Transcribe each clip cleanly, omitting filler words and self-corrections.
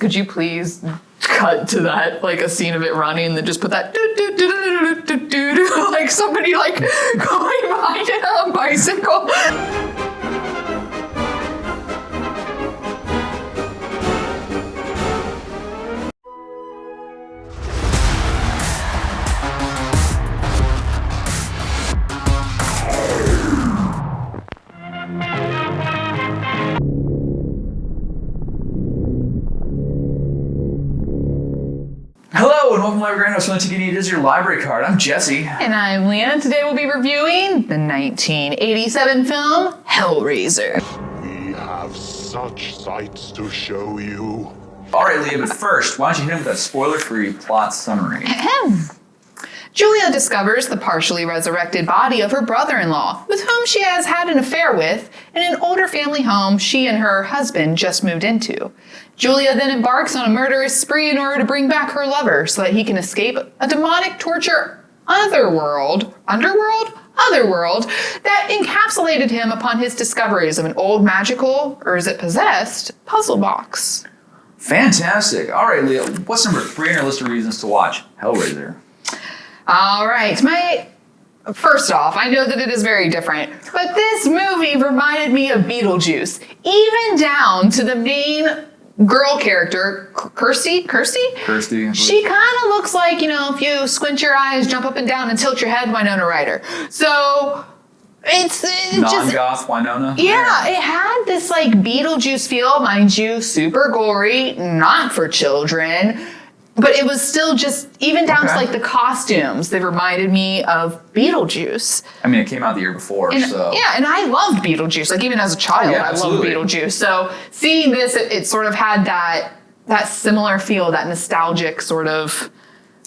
could you please cut to that, like a scene of it running, and then just put that like somebody like going behind it on a bicycle. Hello and welcome to Grindhouse. Only ticket you need is your library card. I'm Jesse. And I'm Leah. Today we'll be reviewing the 1987 film Hellraiser. We have such sights to show you. All right, Leah, but first, why don't you hit him with that spoiler-free plot summary? Julia discovers the partially resurrected body of her brother-in-law, with whom she has had an affair with, in an older family home she and her husband just moved into. Julia then embarks on a murderous spree in order to bring back her lover so that he can escape a demonic torture otherworld that encapsulated him upon his discoveries of an old magical, or is it possessed, puzzle box. Fantastic. All right, Leah, what's number 3 on your list of reasons to watch Hellraiser? All right, first off, I know that it is very different, but this movie reminded me of Beetlejuice, even down to the main girl character, Kirsty? She kind of looks like, if you squint your eyes, jump up and down, and tilt your head, Winona Ryder. So it's non-goth Winona? Yeah, it had this like Beetlejuice feel, mind you, super gory, not for children. But it was still just, even down to like the costumes, they reminded me of Beetlejuice. I mean, it came out the year before, so. Yeah, and I loved Beetlejuice. Like, even as a child, I loved Beetlejuice. So seeing this, it sort of had that similar feel, that nostalgic sort of.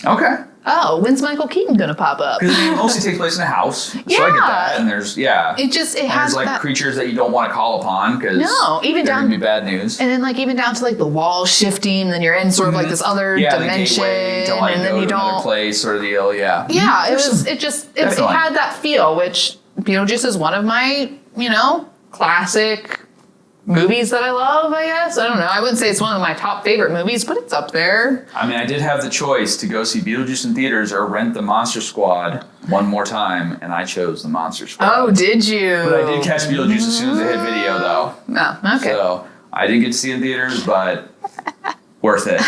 Okay. Oh, when's Michael Keaton gonna pop up? Because it mostly takes place in a house. So Yeah. I get that. And there's, It has there's like creatures that you don't want to call upon because even they're down going to be bad news. And then like even down to like the wall shifting, and then you're in sort of like this other dimension, the gateway to like and then go you to don't. another place sort of deal, yeah. Yeah, it had that feel, which Beetlejuice is one of my, classic movies that I love, I guess. I don't know. I wouldn't say it's one of my top favorite movies, but it's up there. I mean, I did have the choice to go see Beetlejuice in theaters or rent the Monster Squad one more time, and I chose the Monster Squad. Oh, did you? But I did catch Beetlejuice as soon as it hit video, though. Oh, okay. So I didn't get to see it in theaters, but worth it.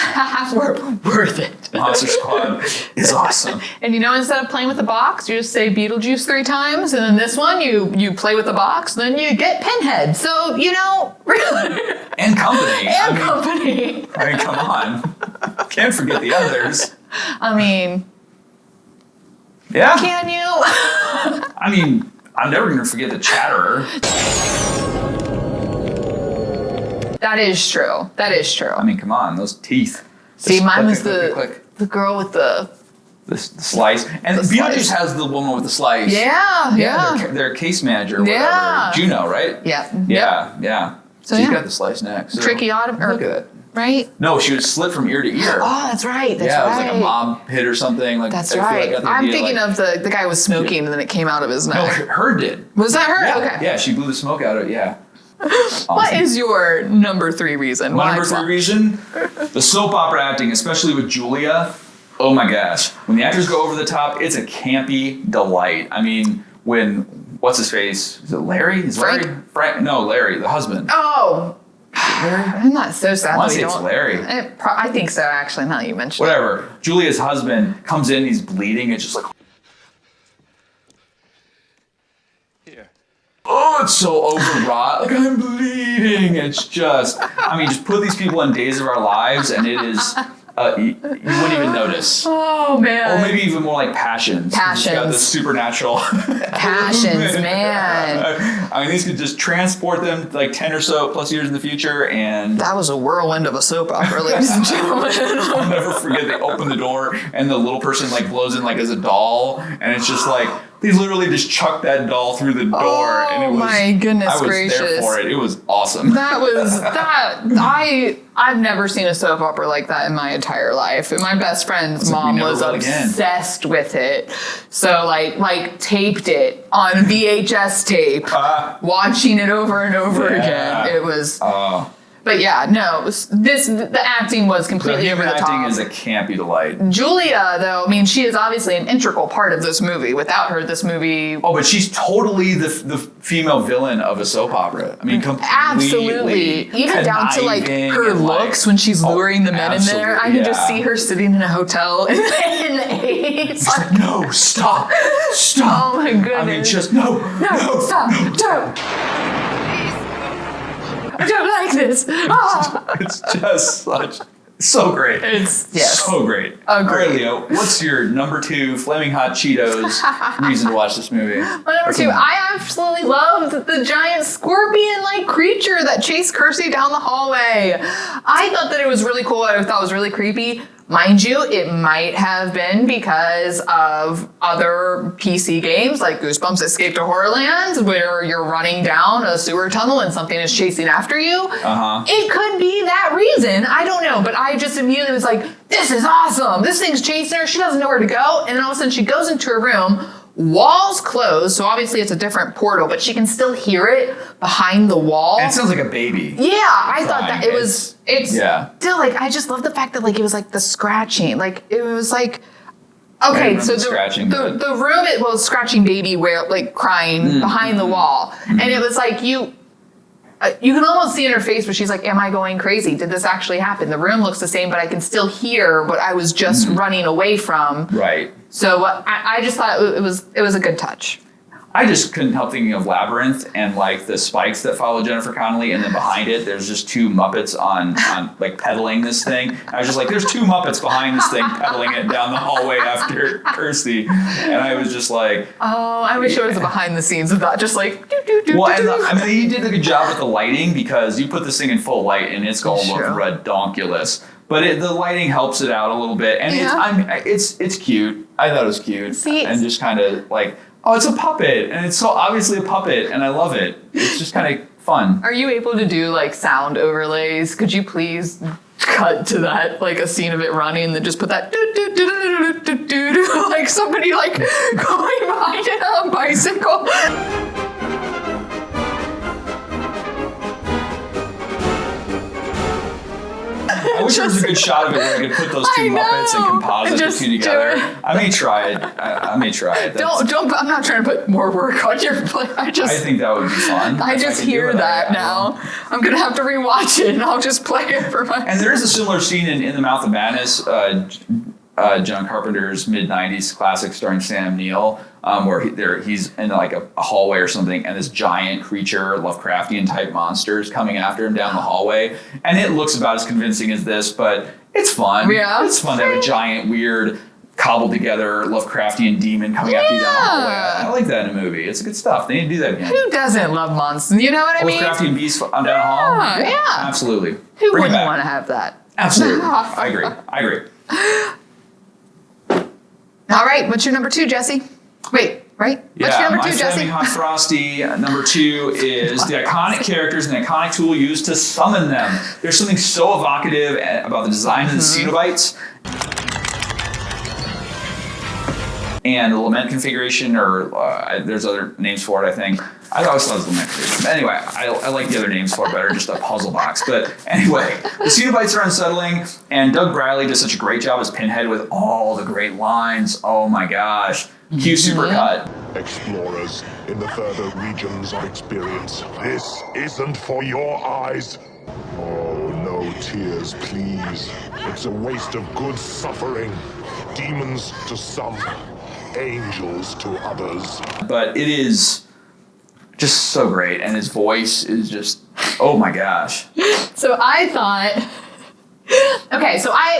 Worth it. Monster Squad is awesome. And instead of playing with the box, you just say Beetlejuice 3 times, and then this one, you play with the box, then you get Pinhead. So, really. And company. Company. I mean, come on. Can't forget the others. I mean. Yeah. Can you? I mean, I'm never going to forget the Chatterer. That is true. I mean, come on, those teeth. See, mine was click. the girl with the slice. And Beetlejuice has the woman with the slice. Yeah. Their case manager or whatever. Juno, right? Yeah. Yeah. So she's got the slice neck. So tricky autumn. Look at it. Right? No, she was slit from ear to ear. Oh, that's right. It was like a mob hit or something. Like, that's right. I'm thinking of the guy who was smoking and then it came out of his neck. No, her did. Was that her? Yeah. Okay. Yeah, she blew the smoke out of it. Yeah. Awesome. What is your number 3 reason? My number 3 reason? The soap opera acting, especially with Julia. Oh my gosh. When the actors go over the top, it's a campy delight. I mean, what's his face? Is it Larry? Frank? No, Larry, the husband. Oh. I'm not so sad. I want to say it's Larry. I think so, actually, now that you mentioned Whatever. Julia's husband comes in, he's bleeding. It's just like, oh, it's so overwrought. Like, I'm bleeding. It's just, just put these people in Days of Our Lives, and it is, you wouldn't even notice. Oh, man. Or maybe even more like Passions. It's got the supernatural. Passions, man. These could just transport them like 10 or so plus years in the future, and that was a whirlwind of a soap opera, ladies and gentlemen. I'll never forget, they open the door, and the little person like blows in like as a doll, and it's just like, they literally just chucked that doll through the door, and it was. Oh my goodness gracious! I was there for it. It was awesome. I've never seen a soap opera like that in my entire life. And my best friend's mom was obsessed with it, so like taped it on VHS tape, watching it over and over again. It was. But yeah, no, the acting was completely The over human the top. acting is a campy delight. Julia, though, I mean, she is obviously an integral part of this movie. Without her, this movie... Oh, but she's totally the female villain of a soap opera. I mean, completely. Absolutely. Even down to like her looks when she's luring the men in there. I can just see her sitting in a hotel in the 80s. She's like, no, stop. Oh my goodness. I mean, just no, stop, don't. I don't like this. Ah. It's just so great. It's so great. Agreed. All right, Leo, what's your number 2 Flaming Hot Cheetos reason to watch this movie? My number 2, I absolutely loved the giant scorpion-like creature that chased Kirsty down the hallway. I thought that it was really cool. I thought it was really creepy. Mind you, it might have been because of other PC games like Goosebumps Escape to Horrorland, where you're running down a sewer tunnel and something is chasing after you. It could be that reason. I don't know, but I just immediately was like, this is awesome. This thing's chasing her. She doesn't know where to go. And then all of a sudden she goes into her room. Walls closed, so obviously it's a different portal, but she can still hear it behind the wall. And it sounds like a baby. Yeah, I thought that it's still like, I just love the fact that like it was like the scratching, like it was like, okay, so the room it was scratching baby where like crying behind the wall, and it was like you can almost see in her face where she's like, am I going crazy? Did this actually happen? The room looks the same, but I can still hear what I was just running away from. Right. So I just thought it was a good touch. I just couldn't help thinking of Labyrinth and like the spikes that follow Jennifer Connelly, and then behind it there's just 2 Muppets on like pedaling this thing. I was just like, there's 2 Muppets behind this thing pedaling it down the hallway after Kirsty, and I was just like, oh, I wish there was a behind the scenes of that, just like well, and I mean he did a good job with the lighting, because you put this thing in full light and it's gonna look redonkulous. But the lighting helps it out a little bit, and it's cute. I thought it was cute, and just kind of like, oh, it's a puppet, and it's so obviously a puppet, and I love it. It's just kind of fun. Are you able to do like sound overlays? Could you please cut to that, like a scene of it running, and then just put that like somebody like going behind it on a bicycle? I wish there was a good shot of it where I could put those 2 Muppets and composite the 2 together. I may try it. I may try it. Don't. I'm not trying to put more work on your plate. I think that would be fun. I just hear that now. I'm gonna have to rewatch it, and I'll just play it for my. And there is a similar scene in The Mouth of Madness, John Carpenter's mid-90s classic starring Sam Neill, where he's in like a hallway or something, and this giant creature, Lovecraftian type monster, is coming after him down the hallway, and it looks about as convincing as this, but it's fun. Yeah, it's fun to have a giant, weird, cobbled together Lovecraftian demon coming after you down the hallway. I like that in a movie. It's good stuff. They need to do that again. Who doesn't love monsters? You know what I mean? Lovecraftian beasts down the hall. Yeah, absolutely. Who wouldn't want to have that? Absolutely. I agree. All right, what's your number 2, Jesse? Wait, right? What's your number 2, Jesse? Flaming Hot Frosty, number 2 is the iconic characters and the iconic tool used to summon them. There's something so evocative about the design of the Cenobites. And the lament configuration, or there's other names for it, I think. I always thought it was lament configuration. But anyway, I like the other names for it better, just a puzzle box. But anyway, the Cenobites are unsettling, and Doug Bradley does such a great job as Pinhead with all the great lines. Oh my gosh. Cue supercut. Explorers in the further regions of experience, this isn't for your eyes. Oh, no tears, please. It's a waste of good suffering. Demons to some, angels to others. But it is just so great, and his voice is just, oh my gosh. So I thought,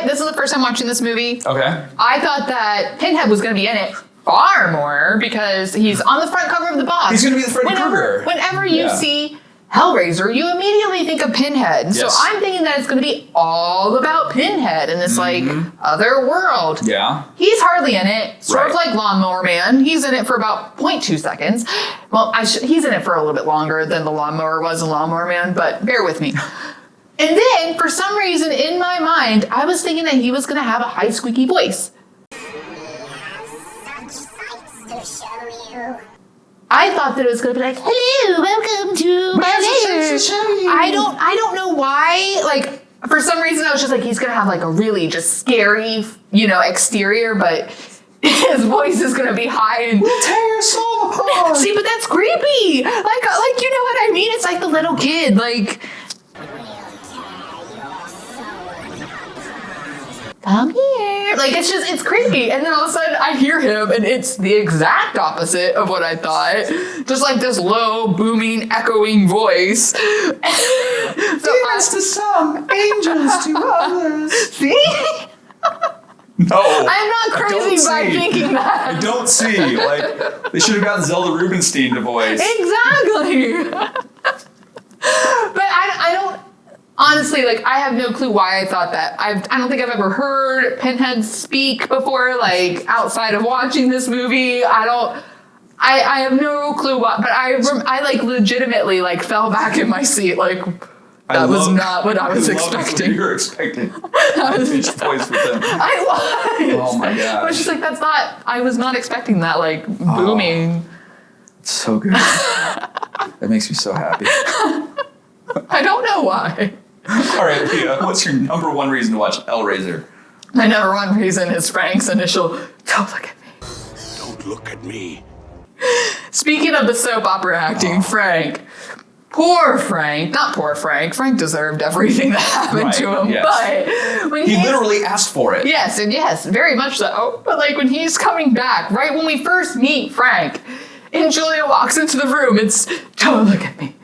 this is the first time watching this movie. Okay. I thought that Pinhead was going to be in it far more because he's on the front cover of the box. He's going to be the Freddy Krueger. Whenever you see Hellraiser, you immediately think of Pinhead. Yes. So I'm thinking that it's going to be all about Pinhead in this like other world. Yeah. He's hardly in it. Sort of like Lawnmower Man. He's in it for about 0.2 seconds. Well, he's in it for a little bit longer than the Lawnmower was in Lawnmower Man, but bear with me. And then, for some reason, in my mind, I was thinking that he was going to have a high squeaky voice. I I thought that it was going to be like, hello, welcome to my lair. I don't know why. Like, for some reason, I was just like, he's going to have like a really just scary, exterior, but his voice is going to be high and we'll tear your soul apart. See, but that's creepy. Like, you know what I mean? It's like the little kid, like, come here. Like, it's creepy. And then all of a sudden I hear him and it's the exact opposite of what I thought. Just like this low, booming, echoing voice. Demons to some, angels to others. See? No. I'm not crazy by thinking that. I don't see. Like, they should have gotten Zelda Rubinstein to voice. Exactly. But I don't, honestly, like, I have no clue why I thought that. I don't think I've ever heard Pinhead speak before, like, outside of watching this movie. I have no clue why, but I like, legitimately, like, fell back in my seat, like, that was not what I was expecting. You were expecting high-pitched voice with him. I was. Oh my gosh. I was just like, I was not expecting that, like, booming. It's so good. That makes me so happy. I don't know why. All right, Leah, what's your number one reason to watch Hellraiser? My number one reason is Frank's initial, don't look at me. Don't look at me. Speaking of the soap opera acting, Frank. Poor Frank. Not poor Frank. Frank deserved everything that happened to him. Yes. But when he literally asked for it. Yes, and yes, very much so. But like when he's coming back, right when we first meet Frank, and Julia walks into the room, it's, don't look at me.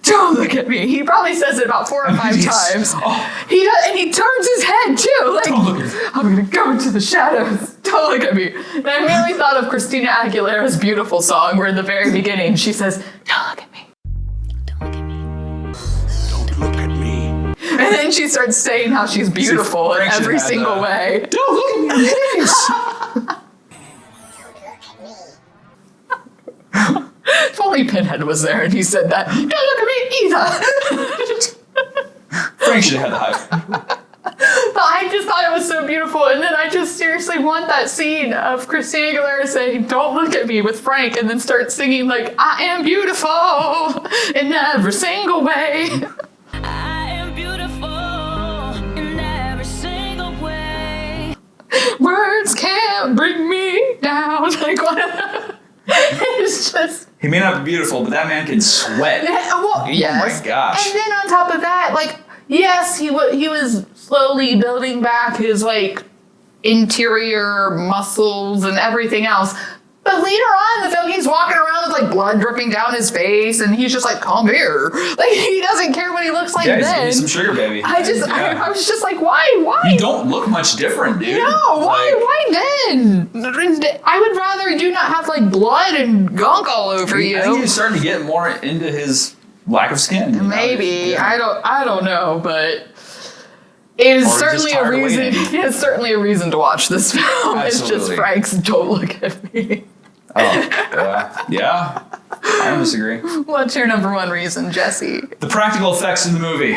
Don't look at me. He probably says it about 4 or 5 times. Oh. He does, and he turns his head too. Like, don't look at me. I'm going to go into the shadows. Don't look at me. And I immediately thought of Christina Aguilera's beautiful song where in the very beginning she says, don't look at me. Don't look at me. And then she starts saying how she's beautiful in every single way. Don't look at me, please. If only Pinhead was there and he said that. Don't look at me either. Frank should have had the hype. But I just thought it was so beautiful. And then I just seriously want that scene of Christina Aguilera saying, don't look at me with Frank, and then start singing like, I am beautiful in every single way. I am beautiful in every single way. Words can't bring me down. Like, what? It's just... He may not be beautiful, but that man can sweat. Well, yes. Oh my gosh. And then on top of that, like, yes, he was slowly building back his, like, interior muscles and everything else. But later on in the film, he's walking around with, like, blood dripping down his face, and he's just like, come here. Like, he doesn't care what he looks like Yeah, then. he's some sugar baby. I was just like, why? You don't look much different, dude. No, why then? I would rather you not have, like, blood and gunk all over you. I think he's starting to get more into his lack of skin. You know? Maybe. Yeah. I don't know, but it is certainly a reason. It's certainly a reason to watch this film. Absolutely. It's just Frank's don't look at me. Oh, yeah. I don't disagree. What's your number one reason, Jesse? The practical effects in the movie.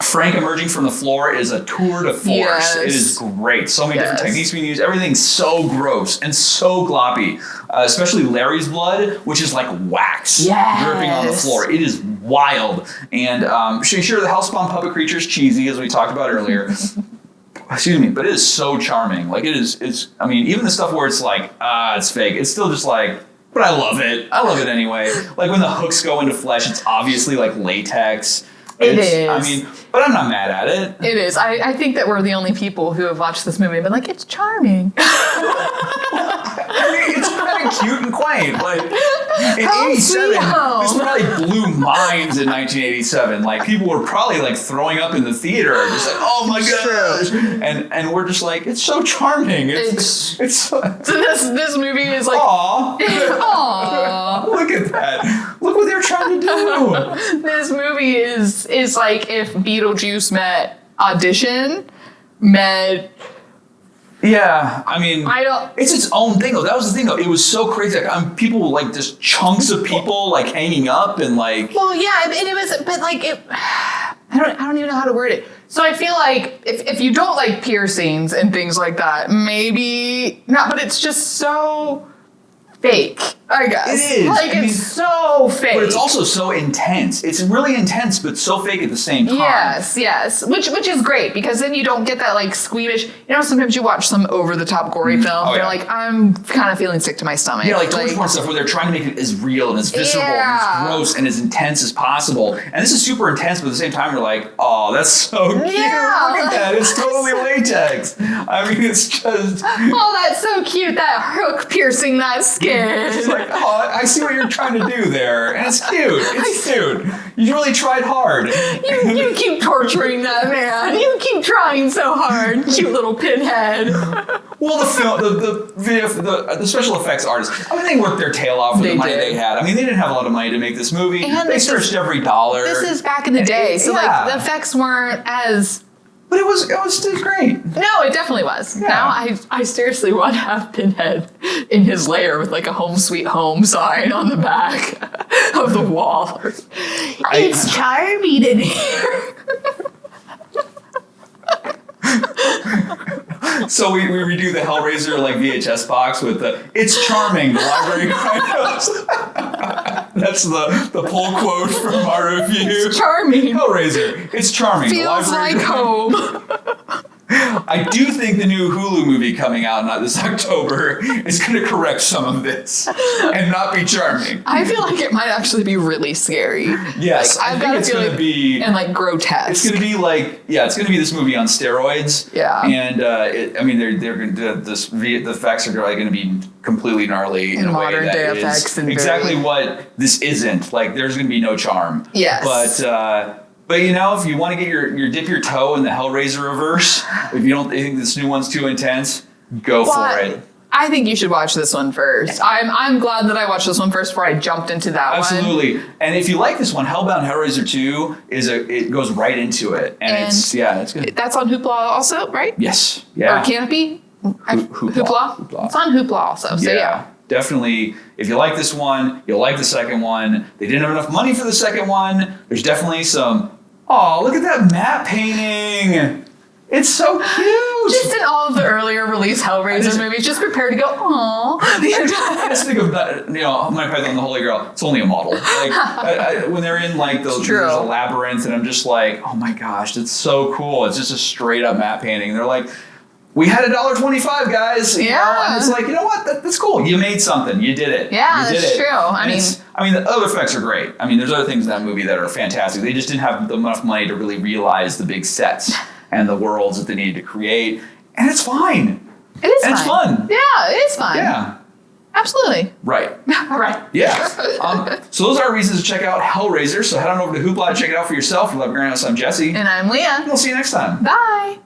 Frank emerging from the floor is a tour de force. Yes. It is great. So many different Yes. techniques being used. Everything's so gross and so gloppy. Especially Larry's blood, which is like wax dripping on the floor. It is wild. And sure, the Hellspawn puppet creature is cheesy, as we talked about earlier. Excuse me, but it is so charming. Like, it's, I mean, even the stuff where it's like, it's fake, it's still just like, but I love it. I love it anyway. Like, when the hooks go into flesh, it's obviously like latex. It is. I mean, but I'm not mad at it. It is. I think that we're the only people who have watched this movie and been like, it's charming. I mean, it's kind of cute and quaint. Like, in How 87, sweet. this probably blew minds in 1987. Like, people were probably like throwing up in the theater, just like, oh my gosh. And we're just like, it's so charming. It's so this movie is like, aw. aw. Look at that. Look what they're trying to do. This movie is like if Beetlejuice met Audition, met... Yeah, I mean, it's its own thing though. That was the thing though. It was so crazy. Like, people like just chunks of people like hanging up and like. Well, yeah, and it was, but like it. I don't even know how to word it. So I feel like if you don't like piercings and things like that, maybe not. But it's just so fake. I guess. It is. Like, it's so fake. But it's also so intense. It's really intense, but so fake at the same time. Yes. Which is great, because then you don't get that, like, squeamish. You know, sometimes you watch some over-the-top gory films. Oh, They're yeah. like, I'm kind of feeling sick to my stomach. Yeah, like torture porn stuff where they're trying to make it as real and as visceral and as gross and as intense as possible. And this is super intense, but at the same time, you're like, oh, that's so cute. Yeah. Look at that. It's totally latex. I mean, it's just... Oh, that's so cute. That hook piercing that skin. It's like, oh, I see what you're trying to do there. And it's cute. It's cute. You really tried hard. You keep torturing that man. You keep trying so hard. Cute little pinhead. Well, the film, the special effects artists, I mean, they worked their tail off for the money they had. I mean, they didn't have a lot of money to make this movie. And they searched every dollar. This is back in the day, so like the effects weren't as... But it was still great. No, it definitely was. Yeah. Now I seriously want to have Pinhead in his lair with like a home sweet home sign on the back of the wall. It's charming in here. So we redo the Hellraiser like VHS box with the "It's charming." The library Grindhouse. That's the pull quote from our review. It's charming. Hellraiser. It's charming. Feels the library like home. I do think the new Hulu movie coming out this October is going to correct some of this and not be charming. I feel like it might actually be really scary. Yes, like, I think it's going to be and like grotesque. It's going to be like it's going to be this movie on steroids. Yeah, and they're going to the effects are going to be completely gnarly in a way modern that day is effects and exactly what this isn't. Like, there's going to be no charm. Yes, But you know, if you want to get your dip your toe in the Hellraiser reverse, if you don't think this new one's too intense, go for it. I think you should watch this one first. I'm glad that I watched this one first before I jumped into that one. Absolutely. And if you like this one, Hellbound Hellraiser 2 it goes right into it. And it's good. That's on Hoopla also, right? Yes. Yeah. Or Canopy? Hoopla. It's on Hoopla also. So yeah. Definitely, if you like this one, you'll like the second one. They didn't have enough money for the second one. There's definitely some, look at that matte painting. It's so cute. Just in all of the earlier release Hellraiser movies, just prepare to go, aww. I just think of that, Monty Python and the Holy Grail, it's only a model. Like, when they're in like there's a labyrinth, and I'm just like, oh my gosh, that's so cool. It's just a straight up matte painting. They're like, we had $1.25, guys. And it's like, you know what? That's cool. You made something. You did it. Yeah, you did that's it. true. I mean, the other effects are great. I mean, there's other things in that movie that are fantastic. They just didn't have enough money to really realize the big sets and the worlds that they needed to create. And it's fine. It is and fun. It's fun. Yeah, it is fun. Yeah. Absolutely. Right. Right. Yeah. So those are reasons to check out Hellraiser. So head on over to Hoopla to check it out for yourself. You love Grindhouse. I'm Jesse. And I'm Leah. We'll see you next time. Bye.